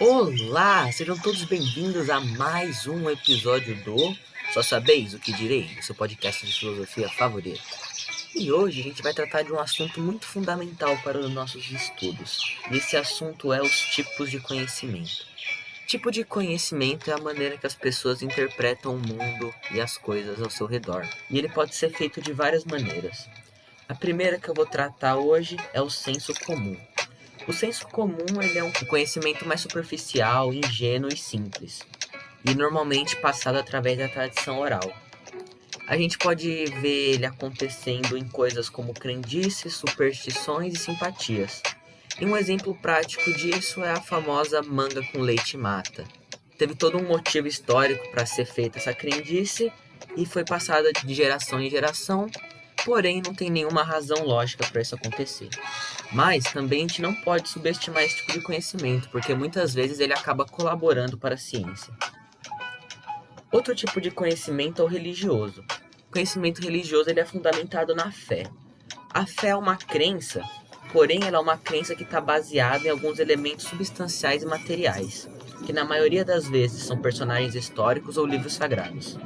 Olá, sejam todos bem-vindos a mais um episódio do Só Sabeis o que Direi, o seu podcast de filosofia favorito. E hoje a gente vai tratar de um assunto muito fundamental para os nossos estudos. E esse assunto é os tipos de conhecimento. Tipo de conhecimento é a maneira que as pessoas interpretam o mundo e as coisas ao seu redor. E ele pode ser feito de várias maneiras. A primeira que eu vou tratar hoje é o senso comum. O senso comum ele é um conhecimento mais superficial, ingênuo e simples, e normalmente passado através da tradição oral. A gente pode ver ele acontecendo em coisas como crendices, superstições e simpatias. E um exemplo prático disso é a famosa manga com leite mata. Teve todo um motivo histórico para ser feita essa crendice e foi passada de geração em geração, porém não tem nenhuma razão lógica para isso acontecer. Mas também a gente não pode subestimar esse tipo de conhecimento, porque muitas vezes ele acaba colaborando para a ciência. Outro tipo de conhecimento é o religioso. O conhecimento religioso ele é fundamentado na fé. A fé é uma crença, porém ela é uma crença que está baseada em alguns elementos substanciais e materiais, que na maioria das vezes são personagens históricos ou livros sagrados.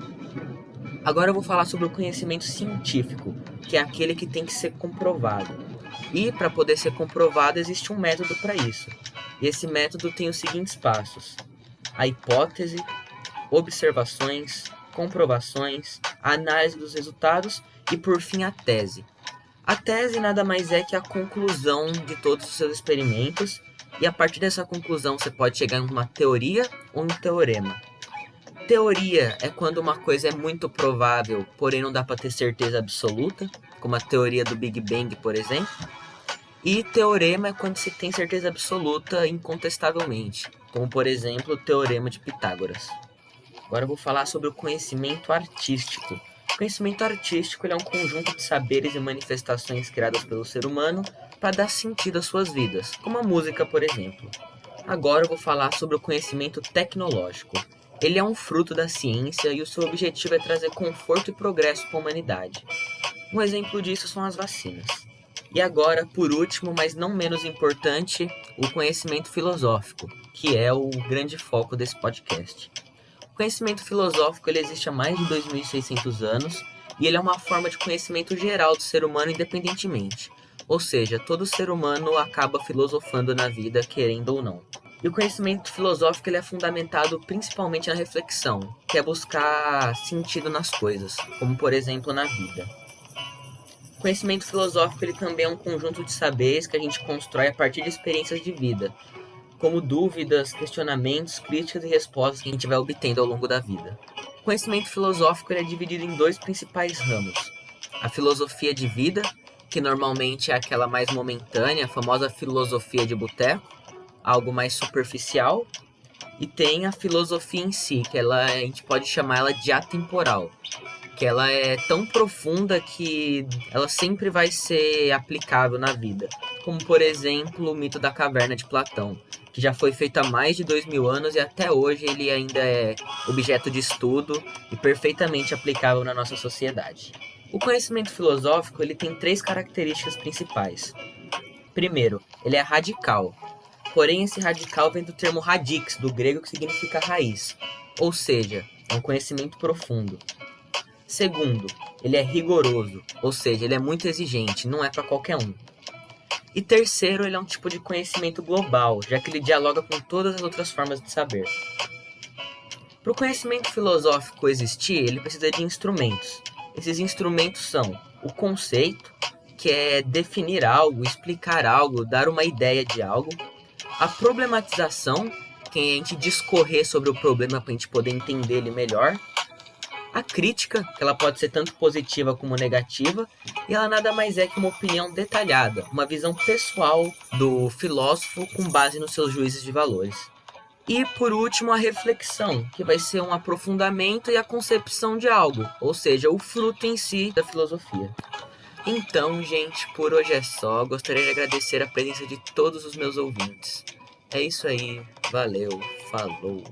Agora eu vou falar sobre o conhecimento científico, que é aquele que tem que ser comprovado. E para poder ser comprovado existe um método para isso. E esse método tem os seguintes passos: a hipótese, observações, comprovações, a análise dos resultados e por fim a tese. A tese nada mais é que a conclusão de todos os seus experimentos, e a partir dessa conclusão você pode chegar em uma teoria ou um teorema. Teoria é quando uma coisa é muito provável, porém não dá para ter certeza absoluta, como a teoria do Big Bang, por exemplo. E teorema é quando se tem certeza absoluta incontestavelmente, como por exemplo o Teorema de Pitágoras. Agora eu vou falar sobre o conhecimento artístico. O conhecimento artístico é um conjunto de saberes e manifestações criadas pelo ser humano para dar sentido às suas vidas, como a música, por exemplo. Agora eu vou falar sobre o conhecimento tecnológico. Ele é um fruto da ciência e o seu objetivo é trazer conforto e progresso para a humanidade. Um exemplo disso são as vacinas. E agora, por último, mas não menos importante, o conhecimento filosófico, que é o grande foco desse podcast. O conhecimento filosófico ele existe há mais de 2.600 anos e ele é uma forma de conhecimento geral do ser humano independentemente. Ou seja, todo ser humano acaba filosofando na vida, querendo ou não. E o conhecimento filosófico ele é fundamentado principalmente na reflexão, que é buscar sentido nas coisas, como por exemplo na vida. O conhecimento filosófico ele também é um conjunto de saberes que a gente constrói a partir de experiências de vida, como dúvidas, questionamentos, críticas e respostas que a gente vai obtendo ao longo da vida. O conhecimento filosófico ele é dividido em dois principais ramos. A filosofia de vida, que normalmente é aquela mais momentânea, a famosa filosofia de boteco, algo mais superficial, e tem a filosofia em si, que a gente pode chamar ela de atemporal, que ela é tão profunda que ela sempre vai ser aplicável na vida. Como, por exemplo, o mito da caverna de Platão, que já foi feito há mais de 2.000 anos e até hoje ele ainda é objeto de estudo e perfeitamente aplicável na nossa sociedade. O conhecimento filosófico ele tem 3 características principais. Primeiro, ele é radical. Porém, esse radical vem do termo radix, do grego, que significa raiz. Ou seja, é um conhecimento profundo. Segundo, ele é rigoroso, ou seja, ele é muito exigente, não é para qualquer um. E terceiro, ele é um tipo de conhecimento global, já que ele dialoga com todas as outras formas de saber. Para o conhecimento filosófico existir, ele precisa de instrumentos. Esses instrumentos são o conceito, que é definir algo, explicar algo, dar uma ideia de algo. A problematização, que é a gente discorrer sobre o problema para a gente poder entender ele melhor. A crítica, que ela pode ser tanto positiva como negativa, e ela nada mais é que uma opinião detalhada, uma visão pessoal do filósofo com base nos seus juízos de valores. E, por último, a reflexão, que vai ser um aprofundamento e a concepção de algo, ou seja, o fruto em si da filosofia. Então, gente, por hoje é só. Gostaria de agradecer a presença de todos os meus ouvintes. É isso aí, valeu, falou.